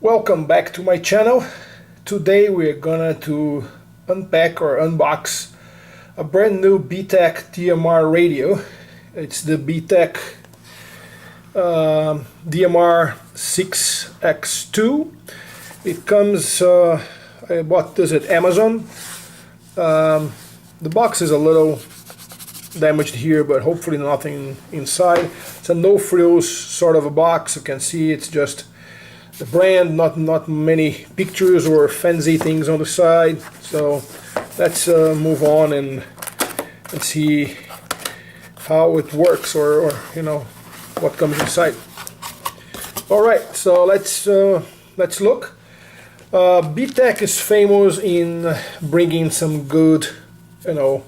Welcome back to my channel. Today we're gonna to unpack or unbox a brand new BTECH DMR radio. It's the BTECH DMR-6X2. It comes, I bought this at Amazon. The box is a little damaged here, but hopefully nothing inside. It's a no-frills sort of a box. You can see it's just the brand, not many pictures or fancy things on the side. So let's move on and see how it works, or you know, what comes inside. All right, so let's look. BTECH is famous in bringing some good, you know,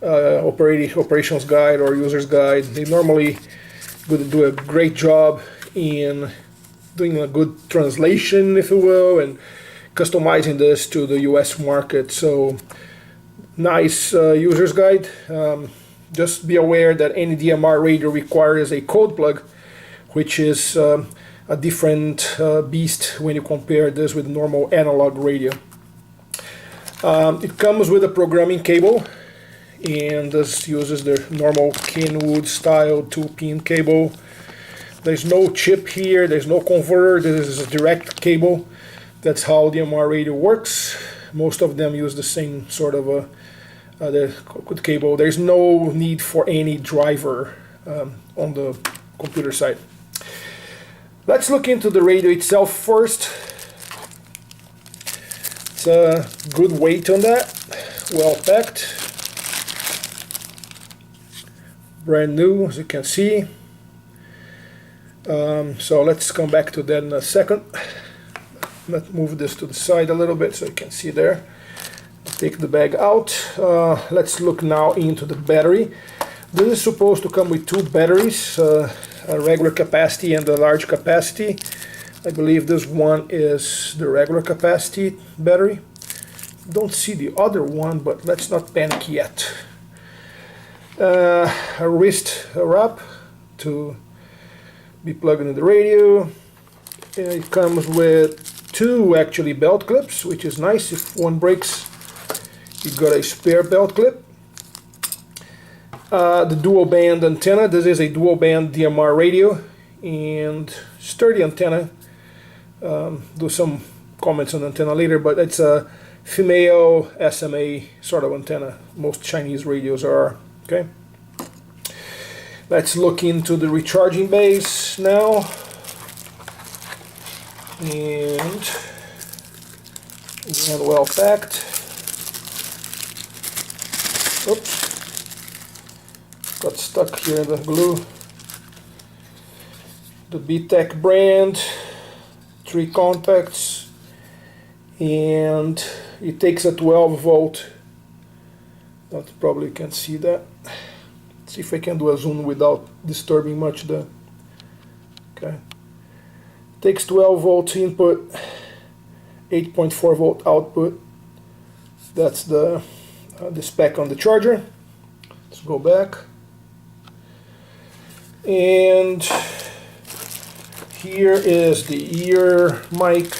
operations guide or user's guide. They normally do a great job in doing a good translation, if you will, and customizing this to the US market. So nice user's guide. Just be aware that any DMR radio requires a code plug, which is a different beast when you compare this with normal analog radio. It comes with a programming cable, and this uses the normal Kenwood style 2-pin cable. There's no chip here, there's no converter, this is a direct cable. That's how DMR radio works. Most of them use the same sort of the cable. There's no need for any driver on the computer side. Let's look into the radio itself first. It's a good weight on that, well packed. Brand new, as you can see. So let's come back to that in a second. Let's move this to the side a little bit so you can see there. Take the bag out. Let's look now into the battery. This is supposed to come with two batteries, a regular capacity and a large capacity. I believe this one is the regular capacity battery. Don't see the other one, but let's not panic yet. A wrist wrap to be plugged into the radio. It comes with two actually belt clips, which is nice. If one breaks, you got a spare belt clip. The dual band antenna. This is a dual band DMR radio and sturdy antenna. Do some comments on the antenna later, but it's a female SMA sort of antenna. Most Chinese radios are. Okay. Let's look into the recharging base now. And again, well packed. Oops. Got stuck here in the glue. The BTECH brand, 3 contacts, and it takes a 12 volt. That probably can see that. See if I can do a zoom without disturbing much the. Okay. Takes 12 volt input, 8.4 volt output. That's the spec on the charger. Let's go back. And here is the ear mic.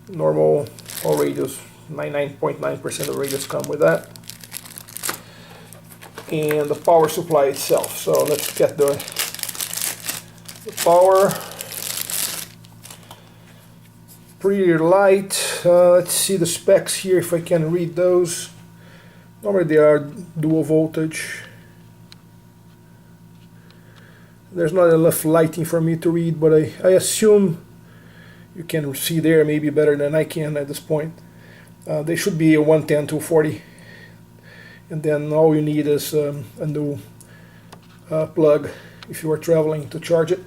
Normal, all radios, 99.9% of radios come with that. And the power supply itself. So let's get the power. Pretty light. Let's see the specs here if I can read those. Normally they are dual voltage. There's not enough lighting for me to read, but I assume you can see there maybe better than I can at this point. They should be a 110 240. And then all you need is a new plug if you are traveling to charge it.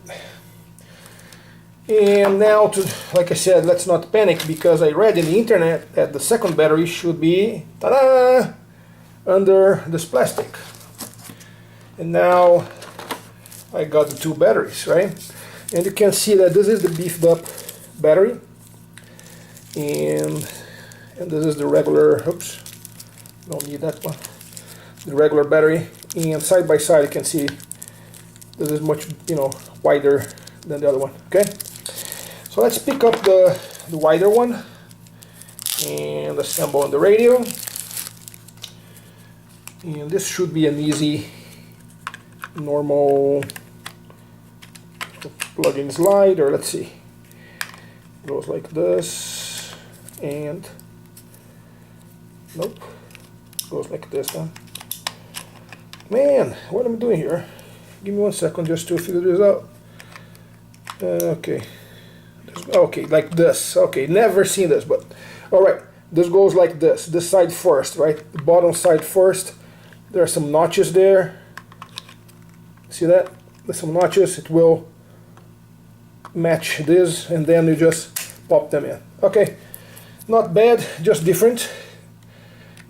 And now, like I said, let's not panic, because I read in the internet that the second battery should be, ta-da, under this plastic. And now I got the two batteries, right? And you can see that this is the beefed up battery, and this is the regular, oops, don't need that one, the regular battery. And side by side you can see this is much, you know, wider than the other one. Okay, So let's pick up the wider one and assemble on the radio. And this should be an easy, normal plug and slide, or let's see, goes like this, and nope, goes like this, huh? Man, what am I doing here? Give me 1 second just to figure this out. Okay, okay, like this. Okay, never seen this, but all right, this goes like this. This side first, right? The bottom side first. There are some notches there. See that? There's some notches. It will match this, and then you just pop them in. Okay, not bad, just different.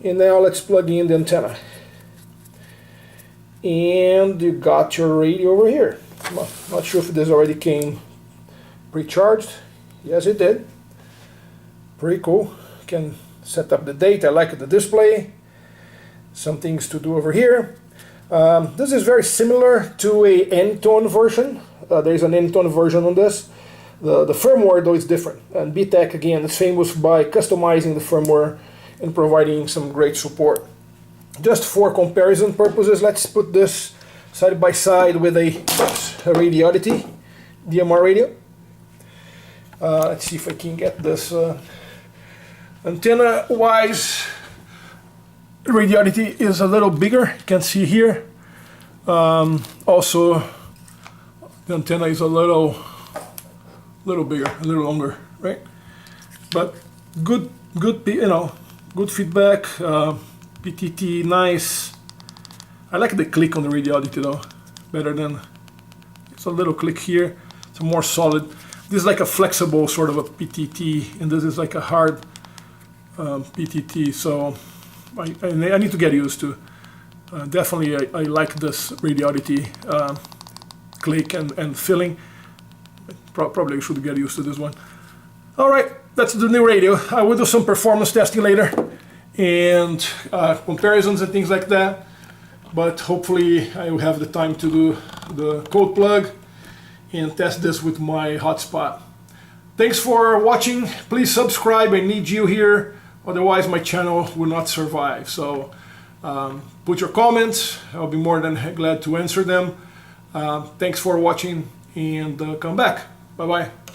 And now let's plug in the antenna. And you got your radio over here. Not sure if this already came pre-charged. Yes, it did. Pretty cool. You can set up the date. I like the display. Some things to do over here. This is very similar to a N-tone version. There is an N-tone version on this. The firmware though is different. And BTECH again is famous by customizing the firmware and providing some great support. Just for comparison purposes, let's put this side by side with a Radiodity DMR radio. Let's see if I can get this antenna-wise. Radiodity is a little bigger. You can see here. Also, the antenna is a little bigger, a little longer, right? But good, you know, good feedback. PTT, nice. I like the click on the Radiodity though, better than, it's a little click here. It's more solid. This is like a flexible sort of a PTT, and this is like a hard PTT. So I need to get used to. Definitely, I like this Radiodity click and filling. Probably should get used to this one. All right, that's the new radio. I will do some performance testing later and comparisons and things like that. But hopefully I will have the time to do the code plug and test this with my hotspot. Thanks for watching. Please subscribe. I need you here. Otherwise my channel will not survive. So put your comments. I'll be more than glad to answer them. Thanks for watching, and come back. Bye-bye.